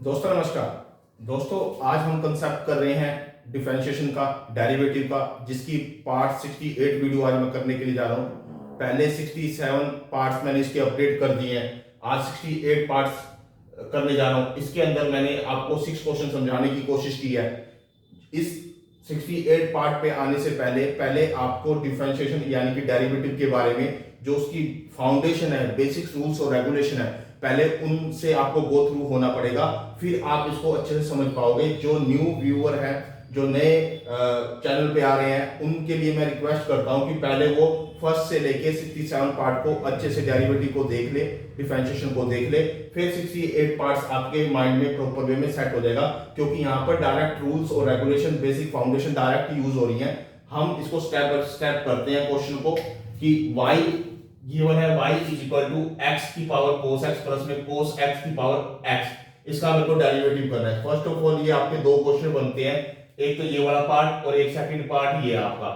दोस्तों नमस्कार। दोस्तों आज हम कंसेप्ट कर रहे हैं डिफरेंशिएशन का, डेरिवेटिव का, जिसकी पार्ट 68 वीडियो आज मैं करने के लिए जा रहा हूं। पहले 67 पार्ट्स मैंने इसके अपडेट कर दिए हैं, आज 68 पार्ट्स करने जा रहा हूं। इसके अंदर मैंने आपको 6 क्वेश्चन समझाने की कोशिश की है। इस 68 पार्ट पे आने से पहले आपको डिफरेंशिएशन यानी कि डेरिवेटिव के बारे में जो उसकी फाउंडेशन है, बेसिक्स रूल्स और रेगुलेशन है, पहले उनसे आपको गो थ्रू होना पड़ेगा, फिर आप इसको अच्छे से समझ पाओगे। जो न्यू व्यूअर हैं, जो नए चैनल पे आ रहे हैं, उनके लिए मैं रिक्वेस्ट करता हूं कि पहले वो फर्स्ट से लेके 67 पार्ट को अच्छे से डेरिवेटिव को देख ले, डिफरेंशिएशन को देख ले, फिर 68 पार्ट्स आपके माइंड में प्रॉपर वे में सेट हो जाएगा। क्योंकि यहाँ पर डायरेक्ट रूल्स और regulation, basic foundation direct use हो रही है। हम इसको स्टेप बाय स्टेप करते हैं क्वेश्चन को कि y गिवन है, y is equal to x की पावर cos x प्लस में cos x की पावर x, इसका मेरे को डेरिवेटिव करना है। फर्स्ट ऑफ ऑल ये आपके दो क्वेश्चन बनते हैं, एक तो ये वाला पार्ट और एक सेकंड पार्ट ये आपका।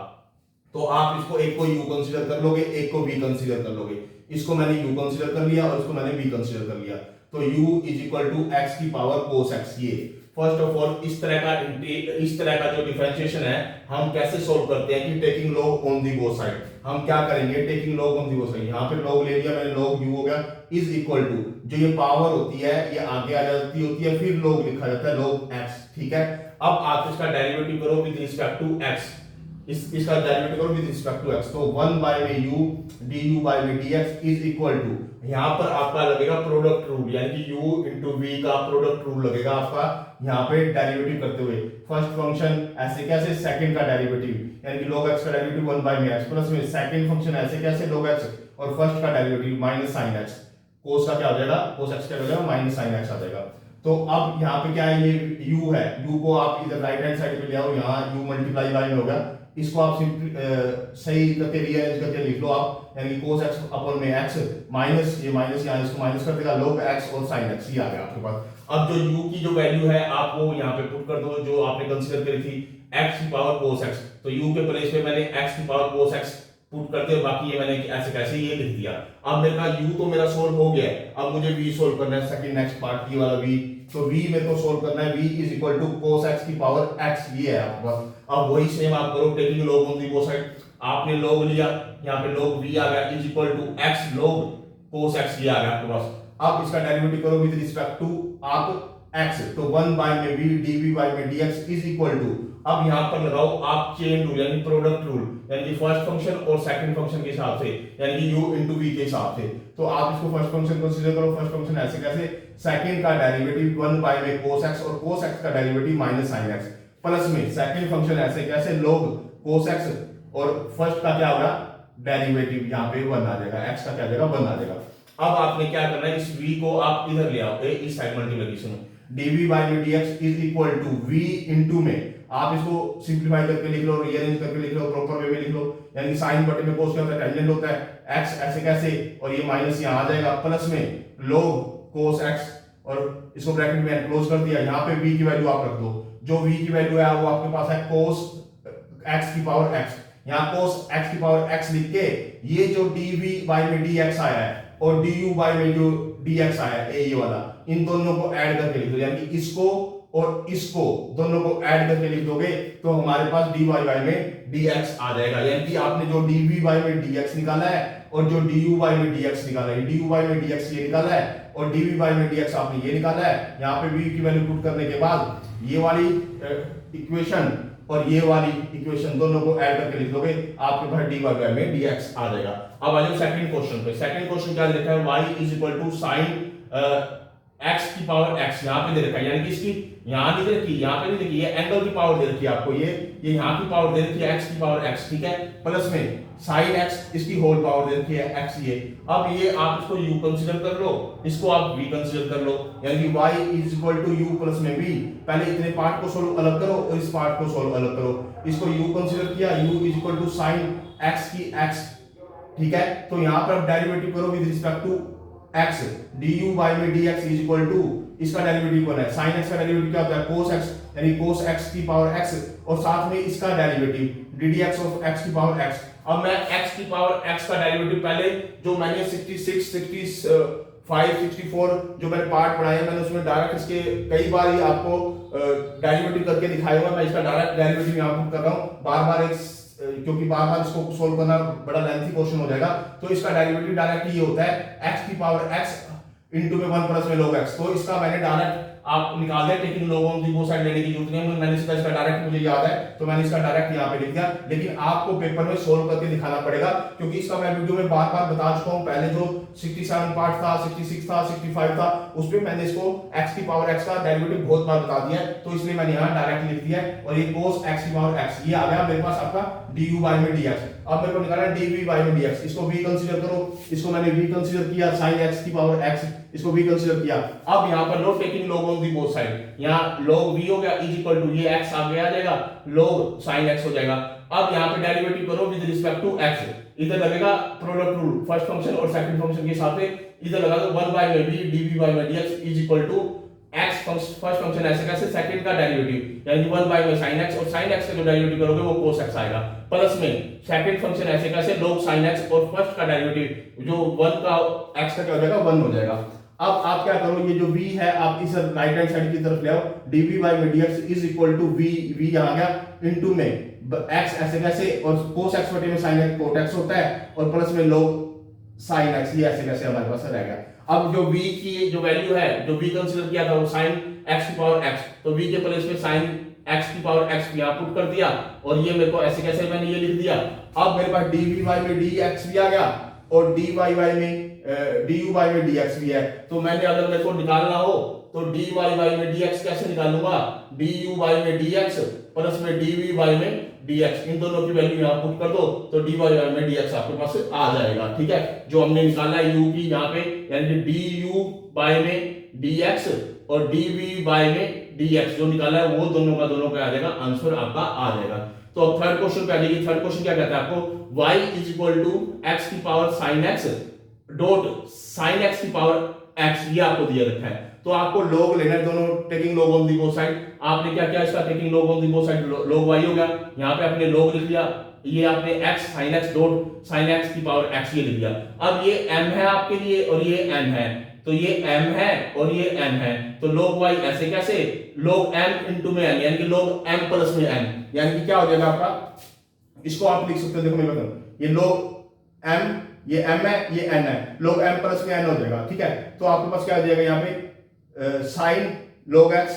तो आप इसको एक को u कंसीडर कर लोगे, एक को v कंसीडर कर लोगे। इसको मैंने u कंसीडर कर लिया और इसको मैंने v कंसीडर कर लिया। तो u is equal to x की पावर cos x। ये फर्स्ट ऑफ ऑल इस तरह का जो डिफरेंशिएशन है हम कैसे सोल्व करते हैं कि taking log on the both side. हम क्या करेंगे, taking log on the both side, यहाँ पे लॉग ले लिया मैंने, लॉग u हो गया इज इक्वल टू जो ये पावर होती है ये आगे आ जाती होती है, फिर लॉग लिखा जाता है लॉग x। ठीक है, अब आप इसका डेरिवेटिव करो विद रिस्पेक्ट टू x, इसका डेरिवेटिव करो विद रिस्पेक्ट टू x। तो 1 बाय में u du बाय में dx इज इक्वल टू, यहां पर आपका लगेगा प्रोडक्ट रूल, यानी कि u इनटू v का प्रोडक्ट रूल लगेगा आपका यहां पे डेरिवेटिव करते हुए। फर्स्ट फंक्शन ऐसे कैसे, सेकंड का डेरिवेटिव यानी कि log x का डेरिवेटिव 1 बाय में x प्लस में सेकंड फंक्शन ऐसे कैसे log x और फर्स्ट का derivative minus sin x। cos का क्या हो जाएगा, cos x क्या हो जाएगा, माइनस sin x आ जाएगा। तो अब यहाँ पे क्या है, ये u है, u को आप इधर राइट हैंड साइड पे ले आओ, यहाँ u मल्टीप्लाई बाय में होगा, इसको आप सही करके रीअरेंज करके लिख लो आप, यानी cos x अपन में x माइनस ये माइनस यहाँ इसको माइनस कर देगा, log x और sin x ये आ गया आपके पास। अब जो u की जो वैल्यू है आप वो यहाँ पे पुट कर दो जो आपने कंसीडर करी थी x की पावर cos x। तो u के प्लेस पे मैंने x की पावर cos x पुट करते हो, बाकी ये मैंने ऐसे कैसे ये लिख दिया। अब मेरे का u तो मेरा सोल्व हो गया है, अब मुझे v सोल्व करना है, सेकंड नेक्स्ट पार्ट ये वाला v। तो v मेरे को सोल्व करना है, v is equal to cos x की पावर x, ये है आपके पास। अब वही सेम आप करो, taking log on the both side, आपने log लिया, यहाँ पे log v आ गया is equal to x log cos x, ये आ गया आपके पास। अब इसका डेरिवेटिव करो विद रिस्पेक्ट टू आप x, तो 1 बाय में v dv बाय में dx इज इक्वल टू, अब यहां पर लगाओ आप चेन रूल यानी प्रोडक्ट रूल, यानी कि फर्स्ट फंक्शन और सेकंड फंक्शन के हिसाब से, यानी कि u इनटू v के हिसाब से। तो आप इसको फर्स्ट फंक्शन कंसीडर करो, फर्स्ट फंक्शन ऐसे कैसे, सेकंड का डेरिवेटिव 1 बाय में cos x और cos x का derivative minus sin x plus में सेकंड फंक्शन ऐसे कैसे log cos x और फर्स्ट का क्या होगा डेरिवेटिव यहाँ पे 1 आ जाएगा, x का क्या आ जाएगा 1 आ जाएगा। अब आपने क्या करना है, इस v को आप इधर ले आओ, इस साइड मल्टीप्लिकेशन में dv बाय में dx is equal to v into में आप इसको सिंपलीफाई करके लिख लो, रीअरेंज करके लिख लो, प्रॉपर वे में लिख लो, यानी साइन बटे में cos क्या होता है, टेंजेंट होता है, x ऐसे कैसे और ये माइनस यहाँ आ जाएगा, प्लस में log cos x और इसको ब्रैकेट में क्लोज कर दिया। यहाँ पे v की वैल्यू आप रख दो, जो v की वैल्यू है वो आपके पास है cos x की पावर x, यहाँ cos x की पावर x लिख के ये जो dv बाय में dx आया है और du बाय में जो dx आया है ये वाला, इन दोनों को ऐड करके लिख दो, यानी कि इसको और इसको दोनों को ऐड करके लिख दोगे तो हमारे पास dy बाय में dx आ जाएगा। यानी कि आपने जो dv बाय में dx निकाला है और जो du बाय में dx निकाला है, du बाय में dx ये निकाला है और dv बाय में dx आपने ये निकाला है। यहाँ पे v की वैल्यू पुट करने के बाद ये वाली इक्वेशन और ये वाली इक्वेशन दोनों को ऐड करके लिख दोगे, आपके पास dy बाय में dx आ जाएगा। अब आ जाओ सेकंड क्वेश्चन पे। सेकंड क्वेश्चन क्या लिखा है, y is equal to sin x की पावर x, यहाँ पे दे रखा है, यानी कि इसकी यहाँ नहीं दे रखी, यहाँ पे नहीं देखिए, ये एंगल की पावर दे रखी है आपको, ये यहाँ की पावर दे रखी है x की पावर x, ठीक है, प्लस में sin x इसकी होल पावर दे रखी है x ये। अब ये आप इसको u कंसीडर कर लो, इसको आप v कंसीडर कर लो, यानी कि y is equal to u plus में v। पहले इतने पार्ट को सोल्व अलग करो और इस पार्ट को सोल्व अलग करो, इसको u कंसीडर किया, u is equal to sin x की x, ठीक है। तो यहाँ पर आप डेरिवेटिव करो with respect to x, du by में dx इज इक्वल टू, इसका डेरिवेटिव कौन है, sin x का डेरिवेटिव क्या होता है cos x, यानी cos x की पावर x और साथ में इसका डेरिवेटिव ddx ऑफ x की पावर x। अब मैं x की पावर x का डेरिवेटिव पहले जो मैंने 66, 65, 64 जो मैंने पार्ट पढ़ाए हैं मैंने उसमें डायरेक्ट इसके कई बार ही आपको डेरिवेटिव करके दिखाया हुआ। मैं इसका डायरेक्ट डेरिवेटिव यहाँ पुट कर रहा हूँ बार बार क्योंकि बार बार इसको सोल्व करना बड़ा लेंथी क्वेश्चन हो जाएगा। तो इसका डेरिवेटिव डायरेक्ट ये होता है x की पावर x इनटू में 1 प्लस में log x। तो इसका मैंने डायरेक्ट आप निकाल दें, लेकिन लोगों की वो साइड लेने की जरूरत नहीं है। मैंने इसका डायरेक्ट मुझे याद है तो मैंने इसका डायरेक्ट यहाँ पे लिख दिया, लेकिन आपको पेपर में सोल्व करके दिखाना पड़ेगा क्योंकि इसका मैं वीडियो में बार बार बता चुका हूँ। पहले जो 67 पार्ट था, 66 था, 65 था, उस पे मैंने इसको x की पावर x का डेरिवेटिव बहुत बार बता दिया है, तो इसलिए मैंने यहाँ डायरेक्ट लिख दिया है। और ये cos x की पावर x ये आ गया मेरे पास आपका du बाय में dx। अब मेरे को निकालना है dv बाय में dx। इसको v कंसीडर करो, इसको मैंने v कंसीडर किया, sin x की पावर x इसको v कंसीडर किया। अब यहाँ पर लो taking log on the both side, यहाँ log v हो गया इज इक्वल टू ये x आगे आ जाएगा log sin x हो जाएगा। अब यहाँ पे डेरिवेटिव करो विद रिस्पेक्ट टू x, इधर लगेगा प्रोडक्ट रूल फर्स्ट फंक्शन और सेकंड फंक्शन के हिसाब से, इधर लगा दो 1 बाय में v dv बाय में dx is equal to x first function ऐसे कैसे सेकंड का डेरिवेटिव यानी 1 बाय में sin x, और sin x का जो डेरिवेटिव करोगे वो cos x आएगा, प्लस में सेकंड फंक्शन ऐसे कैसे log sin x और फर्स्ट का डेरिवेटिव जो 1 का x का क्या हो जाएगा 1 हो जाएगा। अब आप क्या करो, ये जो v है आप इस राइट हैंड साइड की तरफ ले आओ, dv बाय में dx is equal to v यहां गया इनटू में x ऐसे कैसे और cos x बटे में sin x cot x होता है और प्लस में log sin x ये ऐसे कैसे हमारे पास रह गया। अब जो v की जो वैल्यू है जो v कंसीडर किया था वो sin x की पावर x, तो v के प्लेस में sin x की पावर x यहां पुट कर दिया और ये मेरे को ऐसे कैसे मैंने ये लिख दिया। अब मेरे पास dv बाय में dx भी आ गया और dy बाय में du बाय में dx भी है। तो मैंने अगर मेरे को निकालना हो तो dy बाय में dx कैसे निकालूंगा, du बाय में dx प्लस में dv बाय में dx, इन दोनों की वैल्यू यहाँ पुट कर दो तो dy बाय में dx आपके पास आ जाएगा। ठीक है, जो हमने निकाला है u की यहाँ पे यानी du बाय में dx और dv बाय में dx जो निकाला है वो दोनों का आ जाएगा, आंसर आपका आ जाएगा। तो अब थर्ड क्वेश्चन पे आ जाइए। थर्ड क्वेश्चन क्या कहता है आपको, y is equal to x की power sin x dot sin x की पावर x ये आपको दिया रखा है। तो आपको log लेना है, दोनों taking log on the both side. आपने क्या किया, इसका taking log on the both side log y हो गया, यहाँ पे आपने log लिख लिया, ये आपने x sin x dot sin x की पावर x ये लिख दिया। अब ये m है आपके लिए और ये n है, तो ये m है और ये n है, तो log y ऐसे कैसे log m इनटू में n यानी कि log m प्लस में n, यानी कि क्या हो जाएगा आपका, इसको आप लिख सकते हो, देखो मेरे पास ये log m ये m है ये n है, log m प्लस में n हो जाएगा। ठीक है, तो आपके पास क्या आ जाएगा यहाँ पे sin log x,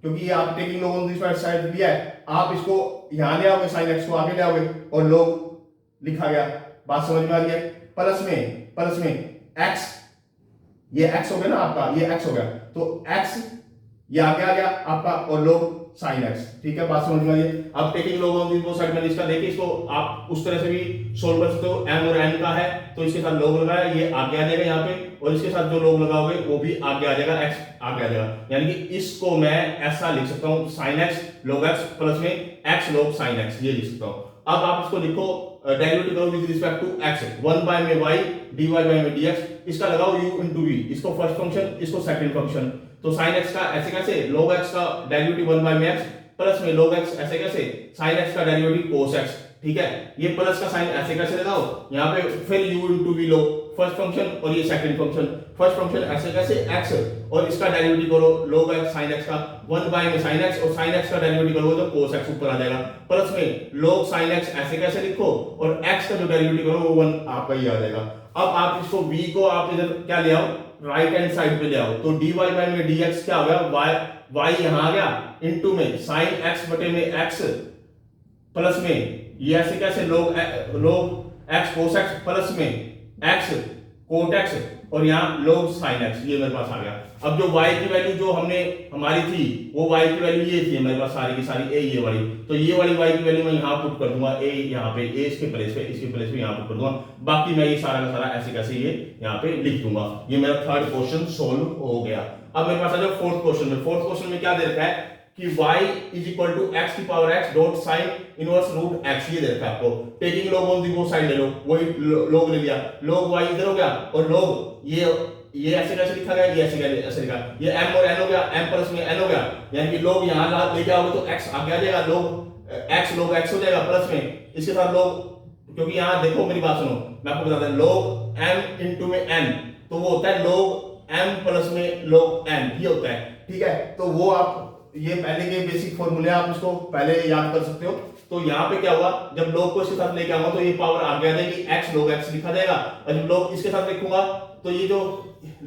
क्योंकि ये आप taking log on this side दिया है, आप इसको यहाँ ले आओगे sin x को आगे ले आओगे और log लिखा गया, बात समझ में आ रही है। प्लस में x ये x हो गया ना आपका, ये x हो गया, तो x ये आगे आ गया आपका और log sin x। ठीक है, बात समझ में आ गई। अब taking log on this side में इसका देखिए, इसको आप उस तरह से भी सोल्व कर सकते हो। m और n का है तो इसके साथ log लगाया, ये आगे आ जाएगा यहाँ पे, और इसके साथ जो log लगाओगे वो भी आगे आ जाएगा, x आगे आ जाएगा, यानी कि इसको मैं ऐसा लिख सकता हूँ sin x log x plus में x log sin x ये लिख सकता हूँ। अब आप इसको लिखो डेरिवेटिव करो with respect to x, 1 by में y dy बाय में dx, इसका लगाओ u इनटू v, इसको फर्स्ट फंक्शन इसको सेकंड फंक्शन, तो sin x का ऐसे कैसे log x का डेरिवेटिव 1 बाय में x प्लस में log x ऐसे कैसे sin x का डेरिवेटिव cos x। ठीक है, ये प्लस का साइन ऐसे कैसे लगाओ, यहाँ पे फिर u इनटू v लो फर्स्ट फंक्शन और ये सेकंड फंक्शन, फर्स्ट फंक्शन ऐसे कैसे x और इसका डेरिवेटिव करो log x sin x का 1 बाय में sin x और sin x का डेरिवेटिव करोगे तो cos x ऊपर आ जाएगा, प्लस में log sin x ऐसे कैसे लिखो और x का जो डेरिवेटिव करो वो 1 आपका ही आ जाएगा। अब आप इसको v को आप इधर क्या ले आओ, राइट हैंड साइड पे ले आओ, तो dy बाय में dx क्या हो गया, y यहां आ गया इनटू में sin x बटे में x प्लस में ये ऐसे कैसे log x cos x plus में x cot x और यहाँ log sin x ये मेरे पास आ गया। अब जो y की वैल्यू जो हमने हमारी थी वो y की वैल्यू ये थी मेरे पास सारी की सारी a ये वाली, तो ये वाली y की वैल्यू मैं यहाँ पुट कर दूंगा, a यहाँ पे a इसके प्लेस पे यहाँ पुट कर दूंगा, बाकी मैं ये सारा का सारा ऐसे कैसे ये यहाँ पे लिख दूंगा। ये मेरा थर्ड क्वेश्चन सोल्व हो गया। अब मेरे पास आ जाओ फोर्थ क्वेश्चन में क्या दे रखा है कि y is equal to x की power x dot sine inverse root x ये दे रखा है आपको। Taking log on the both side ले लो, वही log ले लिया, log y इधर हो गया और log ये ऐसे कैसे लिखा गया, ये ऐसे लिखा, ये m और n हो गया, m प्लस में n हो गया, यानी कि log यहाँ लेके आओगे तो x आगे आ जाएगा, log x हो जाएगा, प्लस में इसके साथ log क्योंकि यहाँ देखो मेरी बात सुनो, मैं आपको बताता हूँ, log m इंटू में n, तो वो होता है log m प्लस में log n, ये होता है, ठीक है। तो वो आप ये पहले के बेसिक फॉर्मूले आप इसको पहले याद कर सकते हो। तो यहाँ पे क्या हुआ, जब log को इसके साथ लेके आऊंगा तो ये पावर आगे आ जाएगी, x log x लिखा जाएगा, और जब log इसके साथ लिखूंगा तो ये जो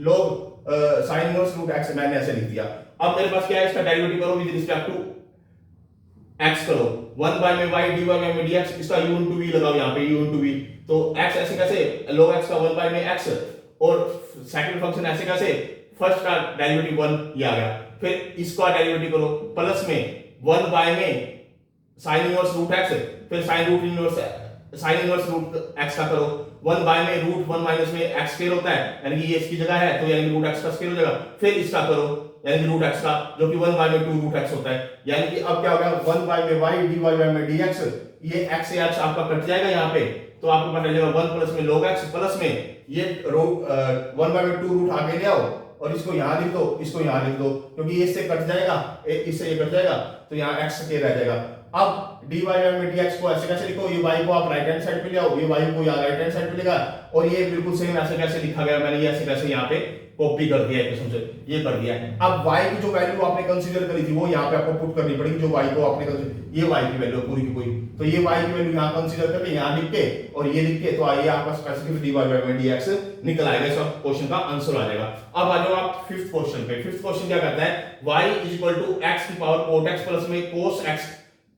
log sin inverse root x मैंने ऐसे लिख दिया। अब मेरे पास क्या है, इसका डेरिवेटिव करो विद रिस्पेक्ट टू x करो, 1 बाय में y dy बाय में dx, इसका u into v लगाओ यहाँ पे, u into v, तो x ऐसे कैसे, log x का 1 बाय में x, और सेकंड फंक्शन ऐसे कैसे, फर्स्ट का डेरिवेटिव 1 ये आ गया, फिर इसका डेरिवेटिव करो प्लस में 1 बाय में sin इनवर्स रूट x, फिर sin इनवर्स रूट x का करो, 1 बाय में रूट 1 माइनस में x स्क्वायर होता है, यानी कि ये इसकी जगह है तो यानी कि रूट x का स्क्वायर हो जाएगा, फिर इसका करो यानी कि रूट x का, जो कि 1 बाय में 2 रूट x होता है, यानी कि अब क्या हो गया, 1 बाय में y dy बाय में dx, ये x से x आपका कट जाएगा यहाँ पे, तो आपको पता चलेगा 1 प्लस में log x प्लस में ये 1 बाय में 2 रूट आगे ले आओ और इसको यहाँ लिख दो, इसको यहाँ लिख दो, क्योंकि ये इससे कट जाएगा, इससे ये कट जाएगा, तो यहाँ x के रह जाएगा। अब dy में dx को ऐसे कैसे लिखो, ये y को आप राइट हैंड साइड पे ले आओ, ये y को यहाँ राइट हैंड साइड पे लेगा, और ये बिल्कुल सेम ऐसे कैसे लिखा गया, मैंने ये ऐसे कैसे यहाँ पे कॉपी कर दिया है, किस्म से ये कर दिया है। अब y की जो वैल्यू आपने कंसीडर करी थी वो यहाँ पे आपको पुट करनी पड़ेगी, जो y को आपने ये y की वैल्यू पूरी की पूरी, तो ये y की वैल्यू यहाँ कंसीडर करके यहाँ लिख के और ये लिख के, तो आइए आपका स्पेसिफिक dy बाय dx निकल आएगा, इस क्वेश्चन का आंसर आ जाएगा। अब आ जाओ आप फिफ्थ क्वेश्चन पे। फिफ्थ क्वेश्चन क्या कहता है, y x की पावर cot x प्लस में cos x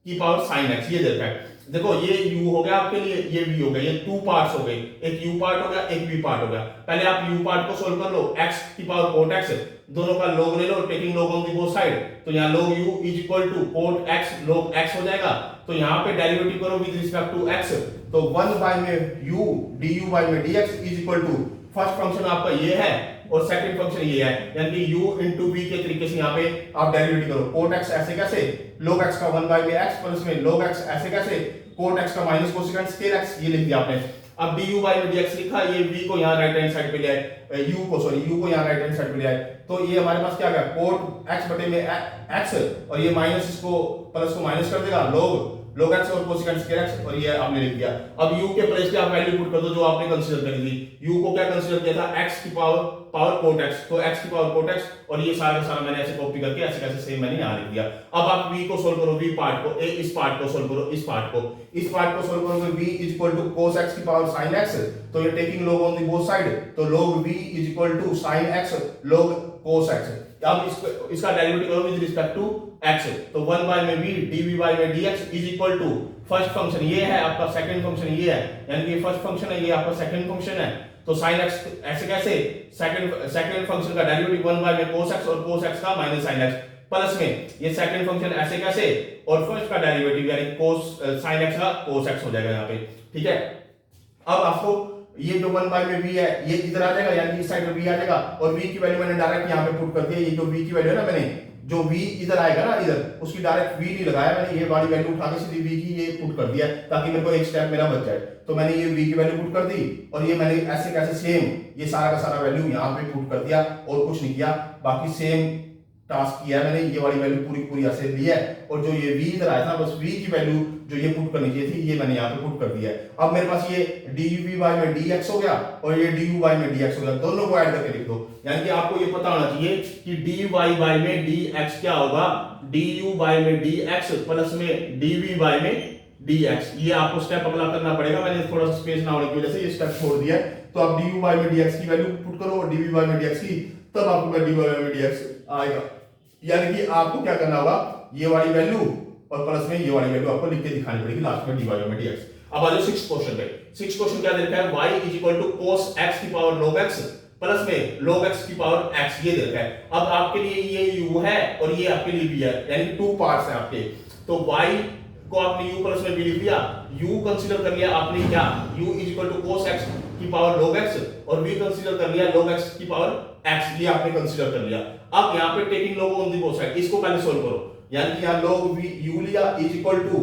की पावर sin x, ये देता है। देखो ये u हो गया आपके लिए, ये v हो गया, ये टू पार्ट्स हो गए, एक u पार्ट हो गया, एक v पार्ट हो गया। पहले आप u पार्ट को सोल्व कर लो, x की पावर cot x, दोनों का log ले लो, taking log on the both side, तो यहाँ log u is equal to cot x log x हो जाएगा। तो यहाँ पे डेरिवेटिव करो विद रिस्पेक्ट टू x, तो 1 बाय में u du बाय में dx is equal to, first function आपका ये है और सेकंड फंक्शन ये है, यानी कि u into v के तरीके से यहाँ पे आप डेरिवेटिव करो। cot x ऐसे कैसे, log x का 1 बाय में x प्लस में log x ऐसे कैसे, cot x का माइनस कोसेकेंट स्क्वायर x, ये लिख दिया आपने। अब du बाय में dx लिखा, ये v को यहाँ राइट हैंड साइड पे ले आए, u को यहाँ राइट हैंड साइड पे ले आए, तो ये हमारे पास क्या आ गया, cot x बटे में x, और ये माइनस इसको प्लस को माइनस कर देगा, log x और कोसेकेंट स्क्वायर x, और ये आपने लिख दिया। अब u के प्लेस पे आप वैल्यू पुट कर दो जो आपने कंसीडर करी थी। u को क्या कंसीडर किया था, x की पावर cot x, तो x की पावर cot x, और ये सारा का सारा मैंने ऐसे कॉपी करके ऐसे कैसे सेम मैंने यहाँ लिख दिया। अब आप v को सोल्व करो, v पार्ट को, इस पार्ट को सोल्व करो, इस पार्ट को सोल्व करोगे, v is equal to cos x की पावर sin x, तो ये taking log on the both side, तो log v is equal to sin x log cos x। अब इसका डेरिवेटिव करो विद रिस्पेक्ट टू x, तो 1 by में v dv by में dx is equal to, first function ये है आपका, सेकंड फंक्शन ये है, यानी कि फर्स्ट फंक्शन है, ये आपका सेकंड फंक्शन है, तो sin x ऐसे कैसे, सेकंड फंक्शन का डेरिवेटिव 1 बाय में cos x और cos x का माइनस sin x, प्लस में ये सेकंड फंक्शन ऐसे कैसे, और फर्स्ट का डेरिवेटिव यानी cos sin x का cos x हो जाएगा यहाँ पे, ठीक है। अब आपको ये जो 1 बाय में v है ये इधर आ जाएगा, यानी कि इस साइड में v आ जाएगा, और v की वैल्यू मैंने डायरेक्ट यहाँ पे पुट कर दिया। ये जो v की वैल्यू है ना, मैंने जो v इधर आएगा ना इधर, उसकी डायरेक्ट v नहीं लगाया मैंने, ये वाली वैल्यू उठा के सीधी v की ये पुट कर दिया, ताकि मेरे को एक स्टेप मेरा बच जाए। तो मैंने ये v की वैल्यू पुट कर दी, और ये मैंने ऐसे कैसे सेम ये सारा का सारा वैल्यू यहाँ पे पुट कर दिया, और कुछ नहीं किया, बाकी सेम टास्क किया मैंने, ये वाली वैल्यू पूरी पूरी ऐसे ली है, और जो ये v इधर आया था बस v की वैल्यू जो ये पुट करनी चाहिए थी ये मैंने यहाँ पे पुट कर दिया है। अब मेरे पास ये dv बाय में dx हो गया और ये du बाय में dx हो गया, दोनों को ऐड करके लिख दो। यानी कि आपको ये पता होना चाहिए कि dy बाय में dx क्या होगा, du बाय में dx प्लस में dv बाय में dx, ये आपको स्टेप अगला करना पड़ेगा। मैंने थोड़ा सा स्पेस ना होने की वजह से ये स्टेप छोड़ दिया है। तो आप du बाय में dx की वैल्यू पुट करो और dv बाय में dx की, तब आपको dy बाय में dx आएगा। यानी कि आपको क्या करना होगा, ये वाली वैल्यू और प्लस में ये वाली वैल्यू आपको लिख के दिखानी पड़ेगी लास्ट में dy बाय में dx। अब आ जाओ सिक्स्थ क्वेश्चन पे। सिक्स्थ क्वेश्चन क्या दे रखा है, y is equal to cos x की पावर log x प्लस में log x की पावर x, ये दे रखा है। अब आपके लिए ये u है और ये आपके लिए v है, यानी टू पार्ट्स है आपके। तो y को आपने u प्लस में v लिख दिया, u कंसीडर कर लिया आपने क्या, u is equal to cos x की पावर log x, और v कंसीडर कर लिया log x की पावर x, ये आपने कंसीडर कर लिया। अब यहाँ पे taking log on the both side, इसको पहले सोल्व करो, यानी कि यहाँ log v u लिया is equal to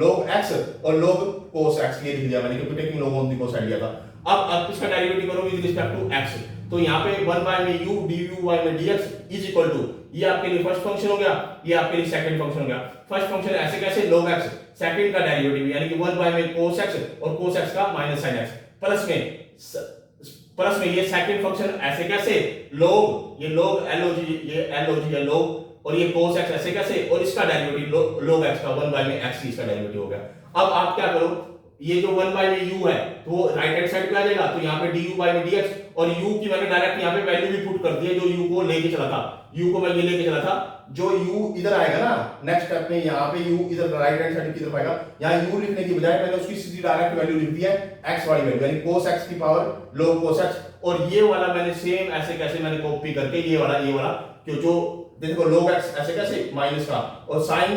log x और log cos x, ये लिख दिया मैंने क्योंकि taking log on the both side लिया था। अब इसका डेरिवेटिव करो विद रिस्पेक्ट टू x, तो यहाँ पे 1 बाय में u du बाय में dx इज इक्वल टू, ये आपके लिए फर्स्ट फंक्शन हो गया, ये आपके लिए सेकंड फंक्शन हो गया। फर्स्ट फंक्शन ऐसे कैसे, log x सेकंड का डेरिवेटिव यानी कि 1 बाय में cos x और cos x का माइनस sin x प्लस में ये सेकंड फंक्शन ऐसे कैसे log ये log log ये log है log और ये cos x ऐसे कैसे और इसका डेरिवेटिव log x का 1 बाय में x इसका डेरिवेटिव हो गया। अब आप क्या करो, ये जो 1 बाय में u है तो वो राइट हैंड साइड पे आ जाएगा, तो यहाँ पे du बाय में dx और u की मैंने डायरेक्ट यहाँ पे वैल्यू भी पुट कर दी है जो u को लेके चला था, u को मैं ये लेके चला था, जो u इधर आएगा ना नेक्स्ट स्टेप में यहाँ पे u इधर राइट हैंड साइड की तरफ आएगा, यहाँ u लिखने की बजाय मैंने उसकी सीधी डायरेक्ट वैल्यू लिख दी है x वाली वैल्यू यानी cos x की पावर log cos x और ये वाला मैंने सेम ऐसे कैसे मैंने कॉपी करके ये वाला क्यों जो देखो log x ऐसे कैसे माइनस का और sin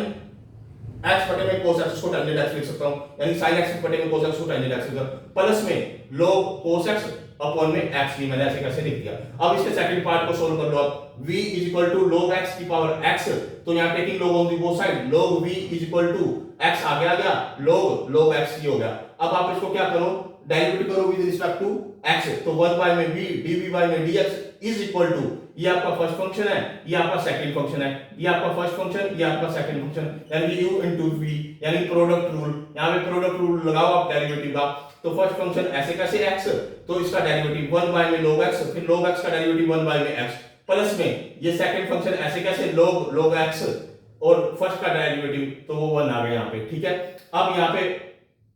x बटे में cos x को टेंजेंट x लिख सकता हूं यानी sin x बटे में cos x को टेंजेंट x लिख प्लस में log cos x अपॉन में x भी मैंने ऐसे कैसे लिख दिया। अब इसके सेकंड पार्ट को सोल्व कर लो आप v is to log x की पावर x तो यहां taking log on the both side log v is to x आ गया log x ये हो गया। अब आप इसको क्या करो डेरिवेटिव करो विद रिस्पेक्ट टू x तो 1 बाय में v dv बाय में dx इज इक्वल टू ये आपका फर्स्ट फंक्शन है ये आपका सेकंड फंक्शन है ये आपका फर्स्ट फंक्शन ये आपका सेकंड फंक्शन यानी कि u इनटू v यानी प्रोडक्ट रूल, यहां पे प्रोडक्ट रूल लगाओ आप डेरिवेटिव का तो फर्स्ट फंक्शन ऐसे कैसे x तो इसका डेरिवेटिव 1 बाय में log x फिर log x का डेरिवेटिव 1 बाय में x प्लस में ये सेकंड फंक्शन ऐसे कैसे log x और फर्स्ट का डेरिवेटिव तो वो 1 आ गया यहाँ पे, ठीक है। अब यहाँ पे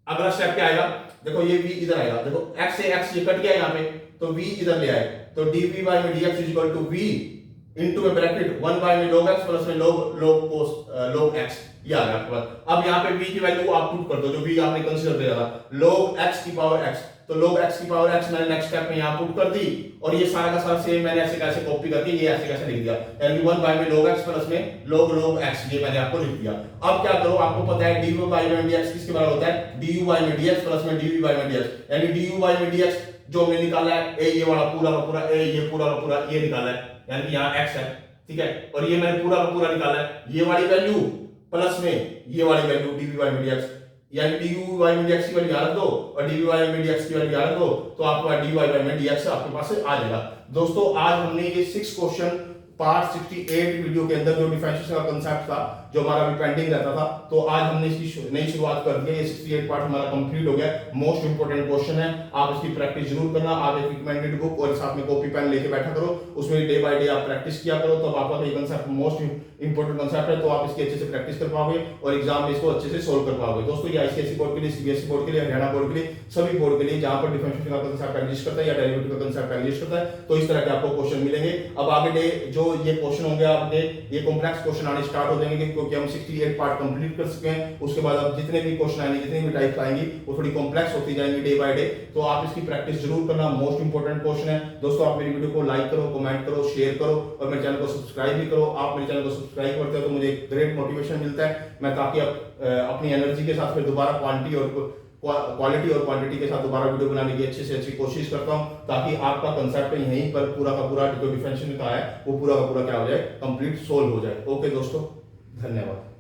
अगला स्टेप क्या आएगा, देखो ये v इधर आएगा, देखो x से x ये कट गया यहाँ पे तो v इधर ले आए तो dv बाय में dx is equal to v into में ब्रैकेट 1 बाय में log x प्लस में log x ये आ गया आपके पास। अब यहाँ पे v की वैल्यू आप पुट कर दो जो v आपने कंसीडर किया था log x की पावर x तो log x की पावर x मैंने नेक्स्ट स्टेप में यहाँ पुट कर दी और ये सारा का सारा सेम मैंने ऐसे कैसे कॉपी करके ये ऐसे कैसे लिख दिया यानी 1 बाय में log x प्लस में log x ये मैंने आपको लिख दिया। अब क्या करो आपको पता है du बाय में dx किसके बराबर होता है du बाय में dx प्लस में dv बाय में dx यानी du बाय में dx जो हमने निकाला है a ये वाला पूरा का पूरा a ये पूरा का पूरा ये निकाला है यानी कि यहाँ x है, ठीक है, और ये मैंने पूरा का पूरा निकाला है ये वाली वैल्यू प्लस में ये वाली वैल्यू dv बाय में dx यानी du बाय में dx की वैल्यू याद दो और dv बाय में dx की वैल्यू याद दो तो आपका dy बाय में dx आपके पास आ जाएगा। दोस्तों आज हमने ये 6 क्वेश्चन पार्ट 68 वीडियो के अंदर जो डिफरेंशिएशन का कांसेप्ट था जो हमारा अभी पेंडिंग रहता था तो आज हमने इसकी नई शुरुआत कर दी है। ये 68 पार्ट हमारा कंप्लीट हो गया। मोस्ट इंपोर्टेंट क्वेश्चन है, आप इसकी प्रैक्टिस जरूर करना। आप एक रिकमेंडेड बुक और साथ में कॉपी पेन लेके बैठा करो, उसमें डे बाय डे आप प्रैक्टिस किया करो, तब आपका ये कांसेप्ट मोस्ट इंपोर्टेंट कांसेप्ट है तो आप इसकी अच्छे से प्रैक्टिस कर पाओगे और एग्जाम में इसको अच्छे से सोल्व कर पाओगे। दोस्तों ये आईसीएसई बोर्ड के लिए, सीबीएसई बोर्ड के लिए, हरियाणा बोर्ड के लिए, सभी बोर्ड के लिए जहां पर डिफरेंशिएशन का कांसेप्ट एग्जिस्ट करता है या डेरिवेटिव का कांसेप्ट एग्जिस्ट करता है तो इस तरह के आपको क्वेश्चन मिलेंगे। अब आगे जो ये क्वेश्चन होंगे आपके ये कॉम्प्लेक्स क्वेश्चन आने स्टार्ट हो जाएंगे क्योंकि हम 68 पार्ट कंप्लीट कर चुके हैं। उसके बाद अब जितने भी क्वेश्चन आएंगे, जितनी भी टाइप्स आएंगी वो थोड़ी कॉम्प्लेक्स होती जाएंगी डे बाय डे, तो आप इसकी प्रैक्टिस जरूर करना। मोस्ट इंपोर्टेंट क्वेश्चन है दोस्तों। आप मेरी वीडियो को लाइक करो, कमेंट करो, शेयर करो और मेरे चैनल को सब्सक्राइब भी करो। आप मेरे चैनल को सब्सक्राइब करते हो तो मुझे ग्रेट मोटिवेशन मिलता है, मैं ताकि अपनी एनर्जी के साथ फिर दोबारा क्वालिटी और क्वांटिटी के साथ दोबारा वीडियो बनाने की अच्छे से अच्छी कोशिश करता हूं ताकि आपका कंसेप्ट यहीं पर पूरा का पूरा जो डिफरेंशिएशन का है वो पूरा का पूरा क्या हो जाए, कंप्लीट सोल्व हो जाए। ओके दोस्तों, धन्यवाद।